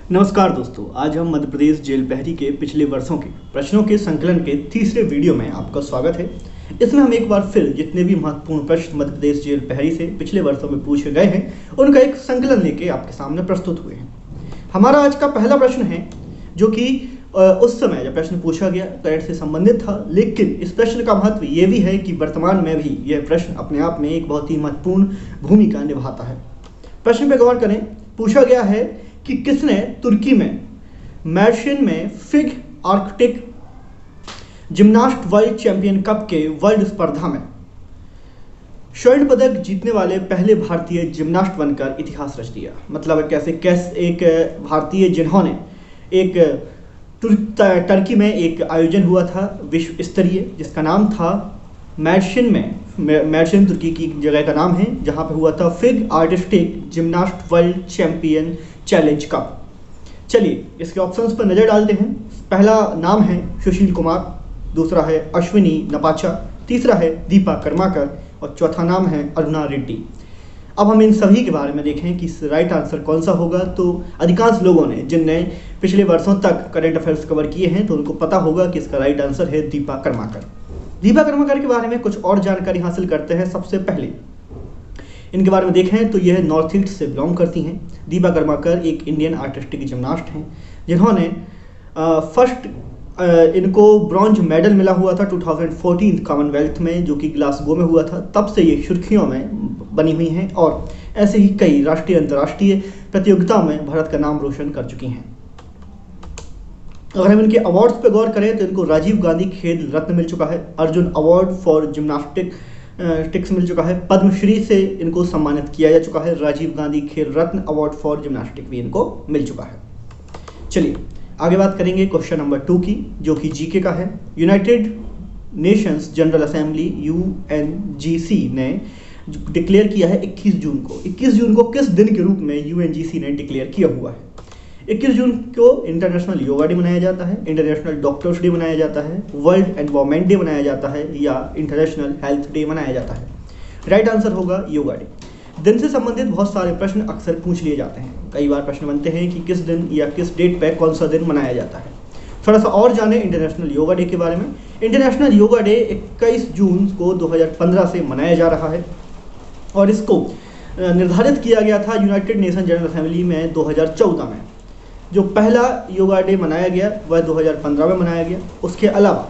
नमस्कार दोस्तों, आज हम मध्य प्रदेश जेल पहरी के पिछले वर्षों के प्रश्नों के संकलन के तीसरे वीडियो में आपका स्वागत है। इसमें हम एक बार फिर जितने भी महत्वपूर्ण प्रश्न मध्य प्रदेश जेल पहरी से पिछले वर्षों में पूछे गए हैं उनका एक संकलन लेके आपके सामने प्रस्तुत हुए हैं। हमारा आज का पहला प्रश्न है जो कि उस समय जब प्रश्न पूछा गया करंट से संबंधित था, लेकिन इस प्रश्न का महत्व ये भी है कि वर्तमान में भी यह प्रश्न अपने आप में एक बहुत ही महत्वपूर्ण भूमिका निभाता है। प्रश्न पे गौर करें। पूछा गया है कि किसने तुर्की में मैर्शिन में fig Arctic gymnast world champion cup के वर्ल्ड स्पर्धा में स्वर्ण पदक जीतने वाले पहले भारतीय जिम्नास्ट बनकर इतिहास रच दिया। मतलब कैसे एक भारतीय जिन्होंने एक टर्की में एक आयोजन हुआ था विश्व स्तरीय जिसका नाम था मैर्शिन तुर्की की जगह का नाम है, जहां पे हुआ था fig artistic gymnast world champion challenge cup. चलिए इसके ऑप्शंस पर नजर डालते हैं। पहला नाम है सुशील कुमार, दूसरा है अश्विनी नपाचा, तीसरा है दीपा कर्माकर और चौथा नाम है अरुणा रेड्डी। अब हम इन सभी के बारे में देखें कि राइट आंसर कौन सा होगा। तो अधिकांश लोगों ने जिनने पिछले वर्षों तक करंट अफेयर्स कवर किए हैं तो उनको पता होगा कि इसका राइट आंसर है दीपा कर्माकर। दीपा कर्माकर के बारे में कुछ और जानकारी हासिल करते हैं। सबसे पहले इनके बारे में देखें तो यह नॉर्थ ईस्ट से बिलोंग करती हैं। दीपा कर्माकर एक इंडियन आर्टिस्टिक जिम्नास्ट हैं जिन्होंने इनको ब्रॉन्ज मेडल मिला हुआ था 2014 कॉमनवेल्थ में, जो कि ग्लासगो में हुआ था। तब से ये सुर्खियों में बनी हुई हैं और ऐसे ही कई राष्ट्रीय अंतर्राष्ट्रीय प्रतियोगिताओं में भारत का नाम रोशन कर चुकी हैं। अगर हम इनके अवार्ड्स पर गौर करें तो इनको राजीव गांधी खेल रत्न मिल चुका है, अर्जुन अवार्ड फॉर जिम्नास्टिक्स मिल चुका है, पद्मश्री से इनको सम्मानित किया जा चुका है, राजीव गांधी खेल रत्न अवार्ड फॉर जिम्नास्टिक भी इनको मिल चुका है। चलिए आगे बात करेंगे क्वेश्चन नंबर 2 की, जो कि जीके का है। United Nations general assembly UNGC ने डिक्लेयर किया है 21 जून को। 21 जून को किस दिन के रूप में UNGC ने डिक्लेयर किया हुआ है? 21 जून को इंटरनेशनल योगा डे मनाया जाता है, इंटरनेशनल डॉक्टर्स डे मनाया जाता है, वर्ल्ड एनवायरमेंट डे मनाया जाता है या इंटरनेशनल हेल्थ डे मनाया जाता है? राइट आंसर होगा योगा डे। दिन से संबंधित बहुत सारे प्रश्न अक्सर पूछ लिए जाते हैं। कई बार प्रश्न बनते हैं कि किस दिन या किस डेट पर कौन सा दिन मनाया जाता है। थोड़ा सा और जाने इंटरनेशनल योगा डे के बारे में। इंटरनेशनल योगा डे 21 जून को 2015 से मनाया जा रहा है और इसको निर्धारित किया गया था यूनाइटेड नेशन जनरल असेंबली में 2014 में। जो पहला योगा डे मनाया गया वह 2015 में मनाया गया। उसके अलावा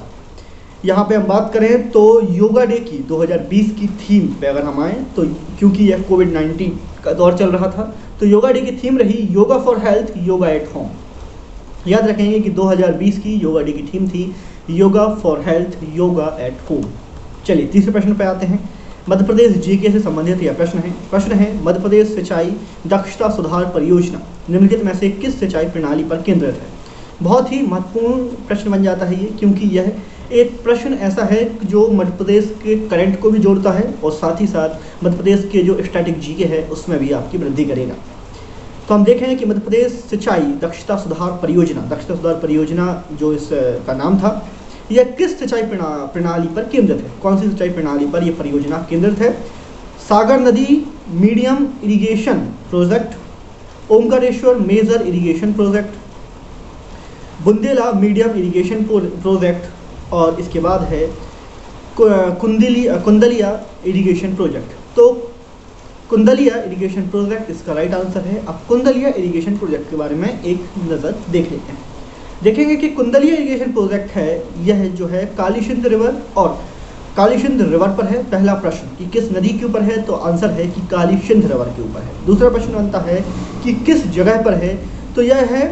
यहाँ पे हम बात करें तो योगा डे की 2020 की थीम पे अगर हम आएँ तो क्योंकि यह कोविड-19 का दौर चल रहा था तो योगा डे की थीम रही yoga for health yoga at home. याद रखेंगे कि 2020 की योगा डे की थीम थी yoga for health yoga at home. चलिए तीसरे प्रश्न पे आते हैं। मध्य प्रदेश जीके से संबंधित यह प्रश्न है मध्य प्रदेश सिंचाई दक्षता सुधार परियोजना निम्नलिखित में से किस सिंचाई प्रणाली पर केंद्रित है? बहुत ही महत्वपूर्ण प्रश्न बन जाता है ये, क्योंकि यह एक प्रश्न ऐसा है जो मध्य प्रदेश के करंट को भी जोड़ता है और साथ ही साथ मध्य प्रदेश के जो स्टैटिक जीके है उसमें भी आपकी वृद्धि करेगा। तो हम देखें कि मध्य प्रदेश सिंचाई दक्षता सुधार परियोजना जो इसका नाम था, यह किस सिंचाई प्रणाली पर केंद्रित है? कौन सी सिंचाई प्रणाली पर यह परियोजना केंद्रित है? सागर नदी medium irrigation project, Omkareshwar major irrigation project, Bundela medium irrigation project और इसके बाद है कुंदलिया इरिगेशन प्रोजेक्ट। तो कुंदलिया इरिगेशन प्रोजेक्ट इसका राइट आंसर है। अब कुंदलिया इरिगेशन प्रोजेक्ट के बारे में एक नज़र देख लेते हैं। देखेंगे कि कुंदलिया इरिगेशन प्रोजेक्ट है, यह जो है कालीसिंध रिवर और कालीसिंध रिवर पर है। पहला प्रश्न कि किस नदी के ऊपर है, तो आंसर है कि कालीसिंध रिवर के ऊपर है। दूसरा प्रश्न बनता है कि किस जगह पर है, तो यह है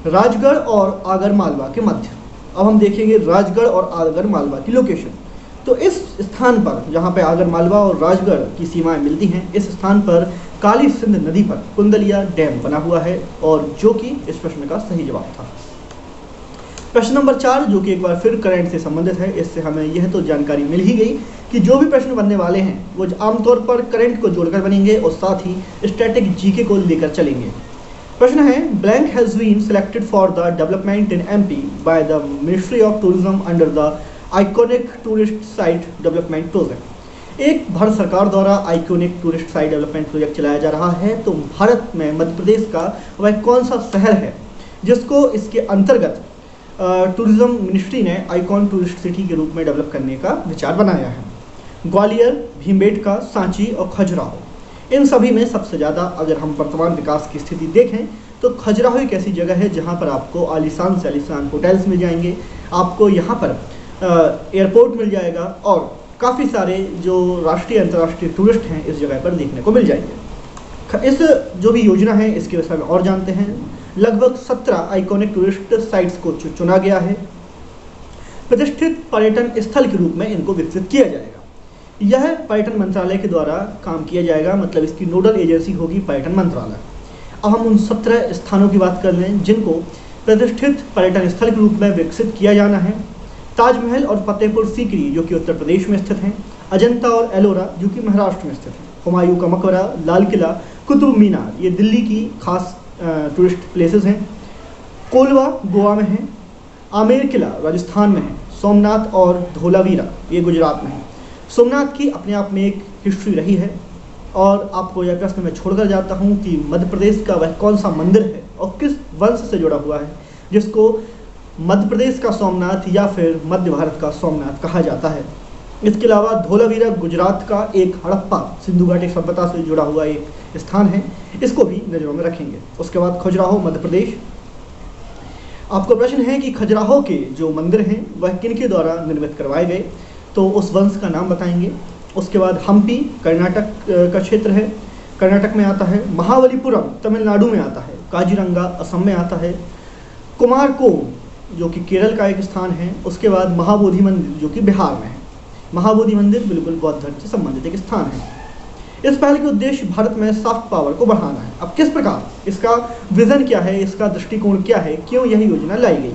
राजगढ़ और आगरमालवा के मध्य। अब हम देखेंगे राजगढ़ और आगरमालवा की लोकेशन। तो इस स्थान पर जहाँ पे आगरमालवा और राजगढ़ की सीमाएं मिलती हैं, इस स्थान पर काली सिंध नदी पर कुंदलिया डैम बना हुआ है और जो कि इस प्रश्न का सही जवाब था। प्रश्न नंबर 4 जो कि एक बार फिर करंट से संबंधित है, इससे हमें यह तो जानकारी मिल ही गई कि जो भी प्रश्न बनने वाले हैं वो आमतौर पर करंट को जोड़कर बनेंगे और साथ ही स्टैटिक जीके को लेकर चलेंगे। प्रश्न है blank has been selected for the development in MP by the ministry of tourism under the iconic tourist site development project. एक भारत सरकार द्वारा iconic tourist site development project चलाया जा रहा है। तो भारत में मध्य प्रदेश का वह कौन सा शहर है जिसको इसके अंतर्गत टूरिज्म मिनिस्ट्री ने आइकॉन टूरिस्ट सिटी के रूप में डेवलप करने का विचार बनाया है? ग्वालियर, भीमबेटका, सांची और खजुराहो। इन सभी में सबसे ज़्यादा अगर हम वर्तमान विकास की स्थिति देखें तो खजुराहो एक ऐसी जगह है जहाँ पर आपको आलीशान से आलीशान होटल्स मिल जाएंगे, आपको यहाँ पर एयरपोर्ट मिल जाएगा और काफ़ी सारे जो राष्ट्रीय अंतर्राष्ट्रीय टूरिस्ट हैं इस जगह पर देखने को मिल जाएंगे। इस जो भी योजना है इसके विषय में और जानते हैं। लगभग 17 आइकॉनिक टूरिस्ट साइट्स को चुना गया है। प्रतिष्ठित पर्यटन स्थल के रूप में इनको विकसित किया जाएगा। यह पर्यटन मंत्रालय के द्वारा काम किया जाएगा, मतलब इसकी नोडल एजेंसी होगी पर्यटन मंत्रालय। अब हम उन 17 स्थानों की बात कर लें जिनको प्रतिष्ठित पर्यटन स्थल के रूप में विकसित किया जाना है। ताजमहल और फतेहपुर सीकरी जो कि उत्तर प्रदेश में स्थित हैं, अजंता और एलोरा जो कि महाराष्ट्र में स्थित है, हुमायूं का मकबरा, लाल किला, कुतुब मीनार ये दिल्ली की खास टूरिस्ट प्लेसेस हैं, कोलवा गोवा में है, आमेर किला राजस्थान में है, सोमनाथ और धोलावीरा ये गुजरात में है। सोमनाथ की अपने आप में एक हिस्ट्री रही है और आपको यह प्रश्न मैं छोड़कर जाता हूँ कि मध्य प्रदेश का वह कौन सा मंदिर है और किस वंश से जुड़ा हुआ है जिसको मध्य प्रदेश का सोमनाथ या फिर मध्य भारत का सोमनाथ कहा जाता है। इसके अलावा धोलावीरा गुजरात का एक हड़प्पा सिंधु घाटी सभ्यता से जुड़ा हुआ एक स्थान है, इसको भी नज़रों में रखेंगे। उसके बाद खजुराहो मध्य प्रदेश। आपको प्रश्न है कि खजुराहो के जो मंदिर हैं वह किनके द्वारा निर्मित करवाए गए, तो उस वंश का नाम बताएंगे। उसके बाद हम्पी कर्नाटक का क्षेत्र है, कर्नाटक में आता है। महाबलीपुरम तमिलनाडु में आता है। काजीरंगा असम में आता है। कुमारकोम जो कि केरल का एक स्थान है। उसके बाद महाबोधि मंदिर जो कि बिहार में है। महाबोधि मंदिर बिल्कुल बौद्ध धर्म से संबंधित एक स्थान है। इस पहल के उद्देश्य भारत में सॉफ्ट पावर को बढ़ाना है। अब किस प्रकार, इसका विजन क्या है, इसका दृष्टिकोण क्या है, क्यों यह योजना लाई गई,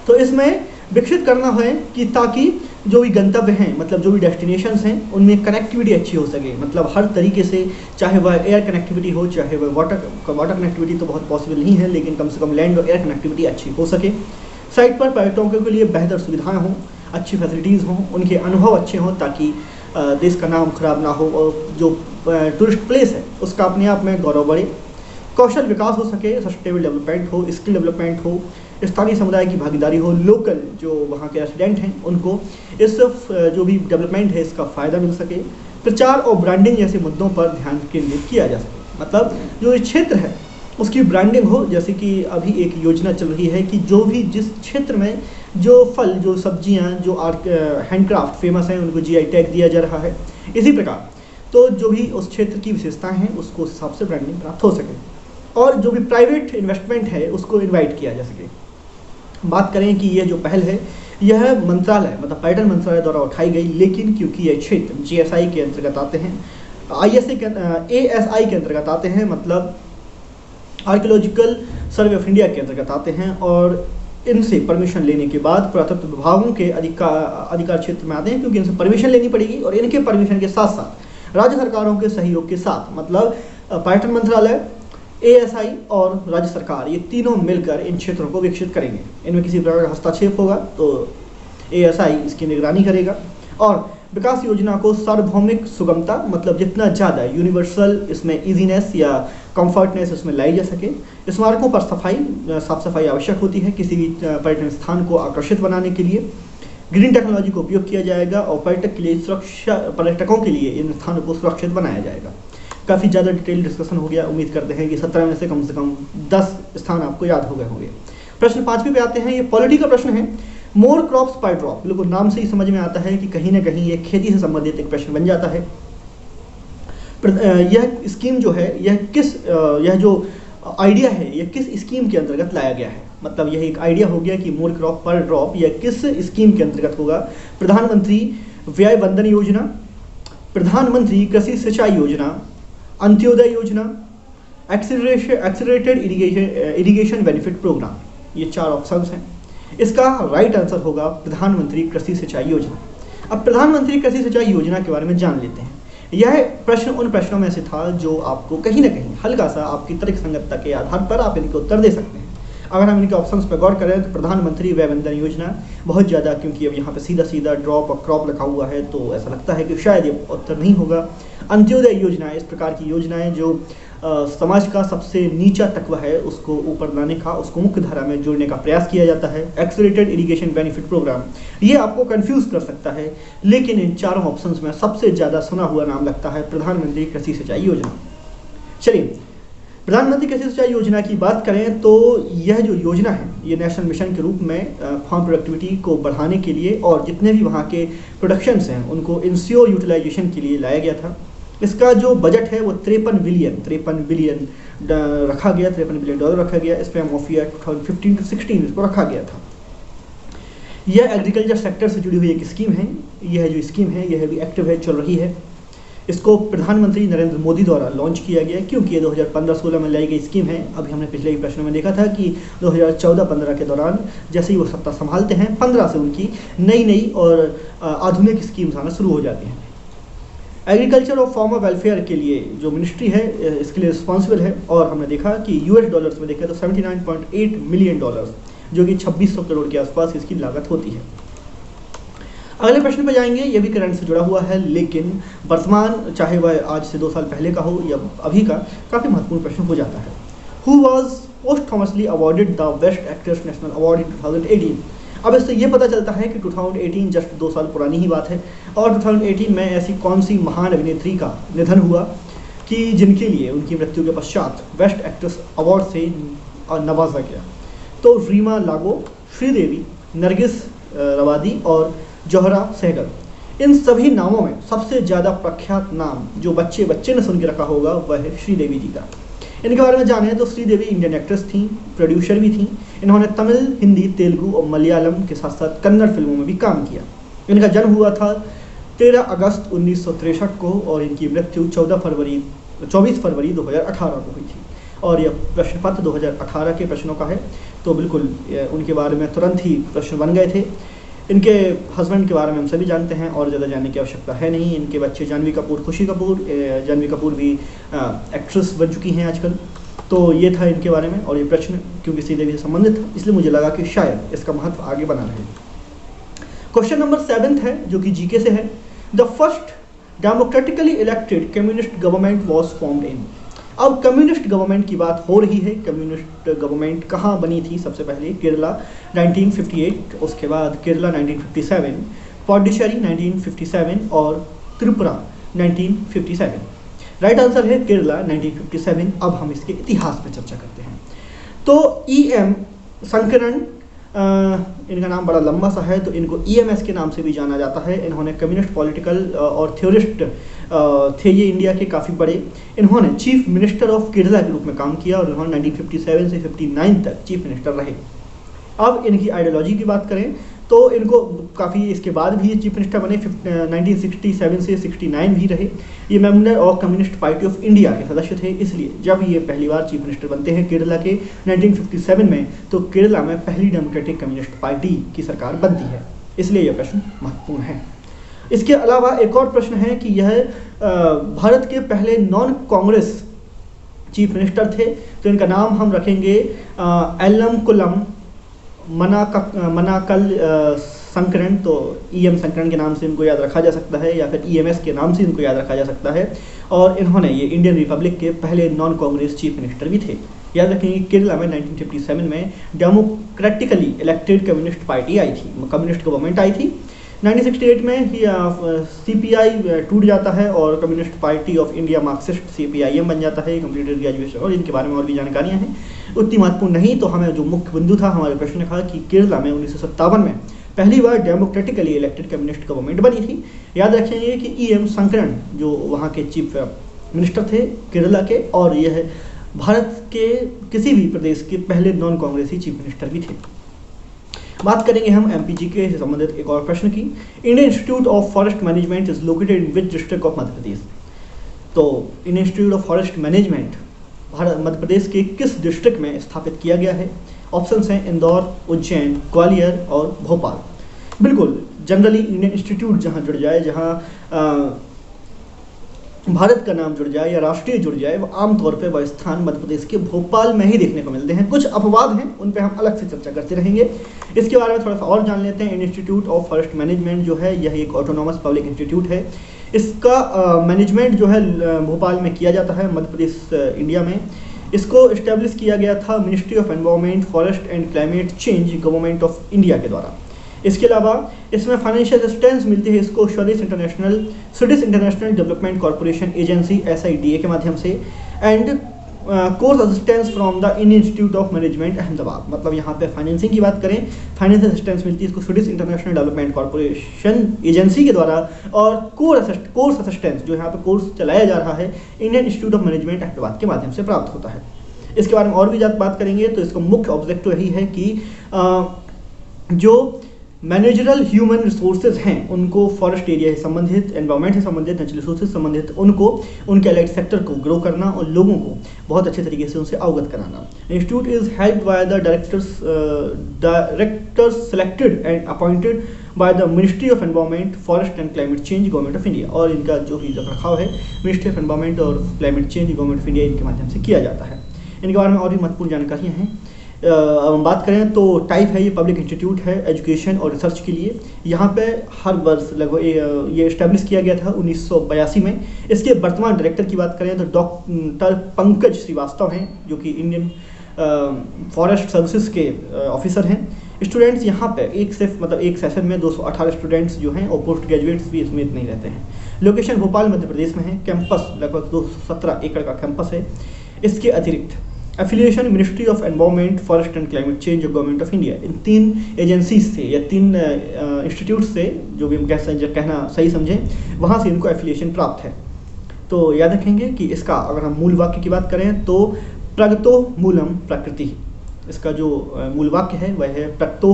तो इसमें विकसित करना है कि ताकि जो भी गंतव्य हैं, मतलब जो भी डेस्टिनेशंस हैं, उनमें कनेक्टिविटी अच्छी हो सके, मतलब हर तरीके से, चाहे वह एयर कनेक्टिविटी हो, चाहे वह वाटर कनेक्टिविटी तो बहुत पॉसिबल नहीं है, लेकिन कम से कम लैंड और एयर कनेक्टिविटी अच्छी हो सके। साइट पर पर्यटकों के लिए बेहतर सुविधाएं हों, अच्छी फैसिलिटीज़ हों, उनके अनुभव अच्छे हों ताकि देश का नाम खराब ना हो और जो टूरिस्ट प्लेस है उसका अपने आप में गौरव बढ़े। कौशल विकास हो सके, सस्टेनेबल डेवलपमेंट हो, स्किल डेवलपमेंट हो, स्थानीय समुदाय की भागीदारी हो, लोकल जो वहाँ के रेसिडेंट हैं उनको इस जो भी डेवलपमेंट है इसका फ़ायदा मिल सके। प्रचार और ब्रांडिंग जैसे मुद्दों पर ध्यान केंद्रित किया जा सके, मतलब जो ये क्षेत्र है उसकी ब्रांडिंग हो। जैसे कि अभी एक योजना चल रही है कि जो भी जिस क्षेत्र में जो फल, जो सब्जियां, जो हैंडक्राफ्ट फेमस हैं उनको जीआई टैग दिया जा रहा है। इसी प्रकार तो जो भी उस क्षेत्र की विशेषताएं हैं उसको उस हिसाब से ब्रांडिंग प्राप्त हो सके और जो भी प्राइवेट इन्वेस्टमेंट है उसको इन्वाइट किया जा सके। बात करें कि यह जो पहल है यह मंत्रालय मतलब पर्यटन मंत्रालय द्वारा उठाई गई, लेकिन क्योंकि यह क्षेत्र जीएसआई के अंतर्गत आते हैं, ASI के अंतर्गत आते हैं, मतलब आर्कियोलॉजिकल सर्वे ऑफ इंडिया के अंतर्गत आते हैं और इनसे परमिशन लेने के बाद पुरातत्व विभागों के अधिकार क्षेत्र में आते हैं, क्योंकि इनसे परमिशन लेनी पड़ेगी और इनके परमिशन के साथ साथ राज्य सरकारों के सहयोग के साथ, मतलब पर्यटन मंत्रालय, ASI और राज्य सरकार ये तीनों मिलकर इन क्षेत्रों को विकसित करेंगे। इनमें किसी प्रकार का हस्तक्षेप होगा तो ASI इसकी निगरानी करेगा और विकास योजना को सार्वभौमिक सुगमता, मतलब जितना ज़्यादा यूनिवर्सल इसमें इजीनेस या कंफर्टनेस इसमें लाई जा सके। स्मारकों पर साफ सफाई आवश्यक होती है किसी भी पर्यटन स्थान को आकर्षित बनाने के लिए। ग्रीन टेक्नोलॉजी का उपयोग किया जाएगा और पर्यटकों के लिए इन स्थानों को सुरक्षित बनाया जाएगा। काफ़ी ज़्यादा डिटेल डिस्कशन हो गया, उम्मीद करते हैं कि 17 में से कम 10 स्थान आपको याद हो गए होंगे। प्रश्न 5वें पे आते हैं, ये पॉलिटी का प्रश्न है। मोर क्रॉप्स पर ड्रॉप, बिल्कुल नाम से ही समझ में आता है कि कहीं ना कहीं ये खेती से संबंधित एक प्रश्न बन जाता है। यह स्कीम जो है यह जो आइडिया है यह किस स्कीम के अंतर्गत लाया गया है, मतलब यह एक आइडिया हो गया कि मोर क्रॉप पर ड्रॉप यह किस स्कीम के अंतर्गत होगा। प्रधानमंत्री व्यय वंदन योजना, प्रधानमंत्री कृषि सिंचाई योजना, अंत्योदय योजना, एक्सीलरेटेड इरिगेशन बेनिफिट प्रोग्राम, ये 4 ऑप्शंस हैं। इसका राइट आंसर होगा प्रधानमंत्री कृषि सिंचाई योजना। अब प्रधानमंत्री कृषि सिंचाई योजना के बारे में जान लेते हैं। यह प्रश्न उन प्रश्नों में से था जो आपको कहीं ना कहीं हल्का सा आपकी तर्क संगतता के आधार पर आप इनके उत्तर दे सकते हैं। अगर हम इनके ऑप्शंस पर गौर करें तो प्रधानमंत्री वय वंदन योजना बहुत ज़्यादा, क्योंकि अब यहाँ पे सीधा सीधा ड्रॉप और क्रॉप लिखा हुआ है तो ऐसा लगता है कि शायद ये उत्तर नहीं होगा। अंत्योदय योजना, इस प्रकार की योजनाएं जो समाज का सबसे नीचा तबका है उसको ऊपर लाने का, उसको मुख्य धारा में जोड़ने का प्रयास किया जाता है। एक्सेलरेटेड इरिगेशन बेनिफिट प्रोग्राम, ये आपको कंफ्यूज कर सकता है, लेकिन इन चारों ऑप्शंस में सबसे ज़्यादा सुना हुआ नाम लगता है प्रधानमंत्री कृषि सिंचाई योजना। चलिए, प्रधानमंत्री कृषि सिंचाई योजना की बात करें तो यह जो योजना है ये नेशनल मिशन के रूप में फार्म प्रोडक्टिविटी को बढ़ाने के लिए और जितने भी वहाँ के प्रोडक्शंस हैं उनको इंश्योर यूटिलाइजेशन के लिए लाया गया था। इसका जो बजट है वो 53 बिलियन रखा गया, $53 बिलियन रखा गया। स्पैम ऑफ ईयर 2015 to 16 इसको रखा गया था। यह एग्रीकल्चर सेक्टर से जुड़ी हुई एक स्कीम है। यह जो स्कीम है यह भी एक्टिव है, चल रही है। इसको प्रधानमंत्री नरेंद्र मोदी द्वारा लॉन्च किया गया, क्योंकि ये 2015-16 में लाई गई स्कीम है। अभी हमने पिछले ही प्रश्न में देखा था कि 2014-15 के दौरान जैसे ही वो सत्ता संभालते हैं 15 से उनकी नई और आधुनिक स्कीम्स आना शुरू हो जाती हैं। एग्रीकल्चर और फार्मर वेलफेयर के लिए जो मिनिस्ट्री है इसके लिए रिस्पॉन्सिबल है, और हमने देखा कि US डॉलर्स में देखा तो $79.8 मिलियन, जो कि 2600 करोड़ के आसपास इसकी लागत होती है। अगले प्रश्न पर जाएंगे, ये भी करंट से जुड़ा हुआ है, लेकिन वर्तमान चाहे वह आज से 2 साल पहले का हो या अभी का, काफ़ी महत्वपूर्ण प्रश्न हो जाता है। Who was posthumously awarded the best actress national award in 2018? अब इससे ये पता चलता है कि 2018 जस्ट 2 साल पुरानी ही बात है, और 2018 में ऐसी कौन सी महान अभिनेत्री का निधन हुआ कि जिनके लिए उनकी मृत्यु के पश्चात बेस्ट एक्ट्रेस अवार्ड से नवाजा गया। तो रीमा लागो, श्रीदेवी, नरगिस रवादी और जोहरा सहगल, इन सभी नामों में सबसे ज़्यादा प्रख्यात नाम जो बच्चे ने सुन के रखा होगा वह है श्रीदेवी जी का। इनके बारे में जाने तो श्रीदेवी इंडियन एक्ट्रेस थी, प्रोड्यूसर भी थी। इन्होंने तमिल, हिंदी, तेलुगु और मलयालम के साथ साथ कन्नड़ फिल्मों में भी काम किया। इनका जन्म हुआ था 13 अगस्त 1963 को और इनकी मृत्यु 24 फरवरी 2018 को हुई थी। और यह प्रश्न पत्र 2018 के प्रश्नों का है, तो बिल्कुल उनके बारे में तुरंत ही प्रश्न बन गए थे। इनके हस्बैंड के बारे में हम सभी जानते हैं और ज़्यादा जानने की आवश्यकता है नहीं। इनके बच्चे जानवी कपूर, खुशी कपूर, जानवी कपूर भी एक्ट्रेस बन चुकी हैं आजकल। तो ये था इनके बारे में, और ये प्रश्न क्योंकि श्रीदेवी से संबंधित था इसलिए मुझे लगा कि शायद इसका महत्व आगे बना रहे। क्वेश्चन नंबर 7 है जो कि जीके से है। The first democratically elected communist government was formed in. अब कम्युनिस्ट गवर्नमेंट की बात हो रही है। कम्युनिस्ट गवर्नमेंट कहाँ बनी थी? सबसे पहले केरला 1958, उसके बाद केरला 1957, पौडुचेरी 1957 और त्रिपुरा 1957। राइट आंसर है केरला 1957। अब हम इसके इतिहास पर चर्चा करते हैं। तो EM शंकरन, इनका नाम बड़ा लंबा सा है तो इनको EMS के नाम से भी जाना जाता है। इन्होंने कम्युनिस्ट पॉलिटिकल और थ्योरिस्ट थे ये इंडिया के काफ़ी बड़े। इन्होंने चीफ मिनिस्टर ऑफ केरला के रूप में काम किया और इन्होंने 1957 से 59 तक चीफ मिनिस्टर रहे। अब इनकी आइडियोलॉजी की बात करें तो इनको काफ़ी इसके बाद भी चीफ मिनिस्टर बने। 1967 से 69 भी रहे। ये member of communist party of India के सदस्य थे, इसलिए जब ये पहली बार चीफ मिनिस्टर बनते हैं केरला के 1957 में, तो केरला में पहली डेमोक्रेटिक कम्युनिस्ट पार्टी की सरकार बनती है, इसलिए यह प्रश्न महत्वपूर्ण है। इसके अलावा एक और प्रश्न है कि यह भारत के पहले नॉन कांग्रेस चीफ मिनिस्टर थे, तो इनका नाम हम रखेंगे एल्लमकुलम मनाकल संकरण। तो EM संकरण के नाम से इनको याद रखा जा सकता है या फिर EMS के नाम से इनको याद रखा जा सकता है। और इन्होंने ये इंडियन रिपब्लिक के पहले नॉन कांग्रेस चीफ मिनिस्टर भी थे। याद रखेंगे केरला में 1957 में डेमोक्रेटिकली इलेक्टेड कम्युनिस्ट पार्टी आई थी, कम्युनिस्ट गवर्नमेंट आई थी। 1968 में ही CPI टूट जाता है और communist party of India Marxist CPIM बन जाता है। कंप्लीटेड ग्रेजुएशन और इनके बारे में और भी जानकारियाँ हैं, उतनी महत्वपूर्ण नहीं। तो हमें जो मुख्य बिंदु था हमारे प्रश्न का कि केरला में 1957 में पहली बार डेमोक्रेटिकली इलेक्टेड कम्युनिस्ट गवर्नमेंट बनी थी। याद रखेंगे कि EM शंकरन जो वहाँ के चीफ मिनिस्टर थे केरला के, और यह भारत के किसी भी प्रदेश के पहले नॉन कांग्रेसी चीफ मिनिस्टर भी थे। बात करेंगे हम MPGK से संबंधित एक और प्रश्न की। Indian institute of forest management is located in which district of Madhya Pradesh? तो Indian institute of forest management Madhya Pradesh के किस डिस्ट्रिक्ट में स्थापित किया गया है? ऑप्शंस हैं इंदौर, उज्जैन, ग्वालियर और भोपाल। बिल्कुल जनरली इंडियन इंस्टीट्यूट जहाँ जुड़ जाए, जहाँ भारत का नाम जुड़ जाए या राष्ट्रीय जुड़ जाए, वो आमतौर पे वह स्थान मध्य प्रदेश के भोपाल में ही देखने को मिलते हैं। कुछ अपवाद हैं, उन पे हम अलग से चर्चा करते रहेंगे। इसके बारे में थोड़ा सा और जान लेते हैं। इंस्टीट्यूट ऑफ फॉरेस्ट मैनेजमेंट जो है, यह एक ऑटोनॉमस पब्लिक इंस्टीट्यूट है। इसका मैनेजमेंट जो है भोपाल में किया जाता है, मध्य प्रदेश इंडिया में। इसको इस्टेब्लिश किया गया था ministry of environment, forest and climate change, government of India के द्वारा। इसके अलावा इसमें फाइनेंशियल असिस्टेंस मिलती है इसको Swedish international development corporation agency SIDA के माध्यम से, and course assistance from the Indian institute of management Ahmedabad. मतलब यहाँ पे फाइनेंसिंग की बात करें, फाइनेंशियल असिस्टेंस मिलती है इसको Swedish international development corporation agency के द्वारा, और कोर्स असिस्टेंस जो यहाँ पे कोर्स चलाया जा रहा है Indian institute of management Ahmedabad के माध्यम से प्राप्त होता है। इसके बारे में और भी बात करेंगे तो इसका मुख्य ऑब्जेक्टिव यही है कि जो मैनेजरल ह्यूमन रिसोर्सेज हैं उनको, फॉरेस्ट एरिया से संबंधित, एनवायरनमेंट से संबंधित, नेचुरल रिसोर्सेज से संबंधित, उनको, उनके एलाइड सेक्टर को ग्रो करना और लोगों को बहुत अच्छे तरीके से उनसे अवगत कराना। Institute is helped by the directors selected and appointed by the ministry of environment, forest and climate change, government of India. और इनका जो भी रखरखाव है मिनिस्ट्री ऑफ एनवायरनमेंट और climate change, government of India, इनके माध्यम से किया जाता है। इनके बारे में और भी महत्वपूर्ण जानकारियाँ हैं। अब बात करें तो टाइप है, ये पब्लिक इंस्टीट्यूट है एजुकेशन और रिसर्च के लिए। यहाँ पे हर वर्ष लगभग ये इस्टेब्लिश किया गया था 1982 में। इसके वर्तमान डायरेक्टर की बात करें तो डॉक्टर पंकज श्रीवास्तव हैं, जो कि इंडियन फॉरेस्ट सर्विसेज के ऑफिसर हैं। स्टूडेंट्स यहाँ पे एक सेशन में 218 स्टूडेंट्स जो हैं, और पोस्ट ग्रेजुएट्स भी इसमें नहीं रहते हैं। लोकेशन भोपाल मध्य प्रदेश में है। कैंपस लगभग 217 एकड़ का कैंपस है। इसके अतिरिक्त affiliation ministry of environment, forest and climate change और गवर्नमेंट ऑफ इंडिया, इन 3 एजेंसीज से या 3 इंस्टीट्यूट से, जो भी हम कहना सही समझें, वहाँ से इनको एफिलिएशन प्राप्त है। तो याद रखेंगे कि इसका अगर हम मूल वाक्य की बात करें तो प्रगतो मूलम प्रकृति। इसका जो मूल वाक्य है वह है प्रगतो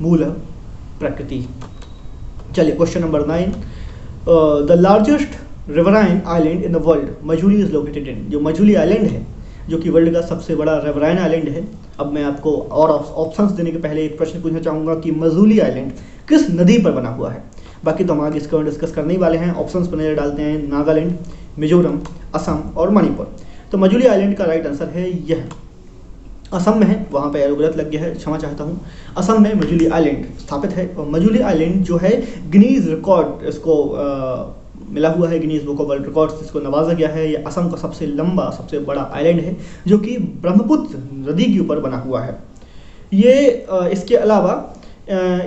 मूल प्रकृति। चलिए question number 9, the largest riverine island in the world Majuli is located इन। जो मजूली आइलैंड है, जो कि वर्ल्ड का सबसे बड़ा रिवराइन आइलैंड है। अब मैं आपको और ऑप्शंस देने के पहले एक प्रश्न पूछना चाहूँगा कि मजूली आइलैंड किस नदी पर बना हुआ है। बाकी तो हम आगे इसको डिस्कस करने ही वाले हैं। ऑप्शंस पर नजर डालते हैं, नागालैंड, मिजोरम, असम और मणिपुर। तो मजूली आइलैंड का राइट आंसर है यह असम में है। वहाँ पे एरो गलत लग गया है, क्षमा चाहता हूँ। असम में मजूली आइलैंड स्थापित है, और मजूली आइलैंड जो है गिनीज रिकॉर्ड इसको मिला हुआ है, Guinness book of world records इसको नवाजा गया है। ये असम का सबसे लंबा, सबसे बड़ा आइलैंड है, जो कि ब्रह्मपुत्र नदी के ऊपर बना हुआ है। ये इसके अलावा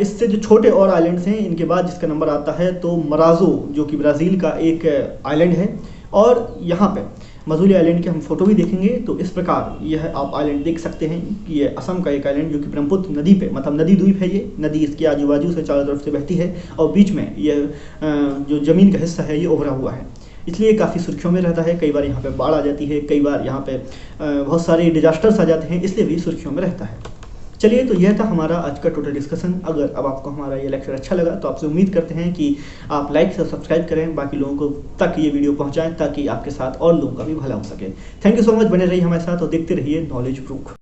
इससे जो छोटे और आइलैंड्स हैं, इनके बाद जिसका नंबर आता है तो मराजो, जो कि ब्राज़ील का एक आइलैंड है। और यहाँ पे मजूली आइलैंड के हम फोटो भी देखेंगे तो इस प्रकार यह आप आइलैंड देख सकते हैं कि ये असम का एक आइलैंड, जो कि ब्रह्मपुत्र नदी पे, मतलब नदी द्वीप है। ये नदी इसके आजू बाजू से चारों तरफ से बहती है, और बीच में यह जो ज़मीन का हिस्सा है ये उभरा हुआ है, इसलिए काफ़ी सुर्खियों में रहता है। कई बार यहाँ पे बाढ़ आ जाती है, कई बार यहाँ पे बहुत सारे डिजास्टर्स आ जाते हैं, इसलिए भी सुर्खियों में रहता है। चलिए, तो यह था हमारा आज का टोटल डिस्कशन। अगर अब आपको हमारा ये लेक्चर अच्छा लगा तो आपसे उम्मीद करते हैं कि आप लाइक से सब्सक्राइब करें, बाकी लोगों को तक ये वीडियो पहुंचाएं, ताकि आपके साथ और लोगों का भी भला हो सके। थैंक यू सो मच, बने रहिए हमारे साथ और देखते रहिए नॉलेज प्रूफ।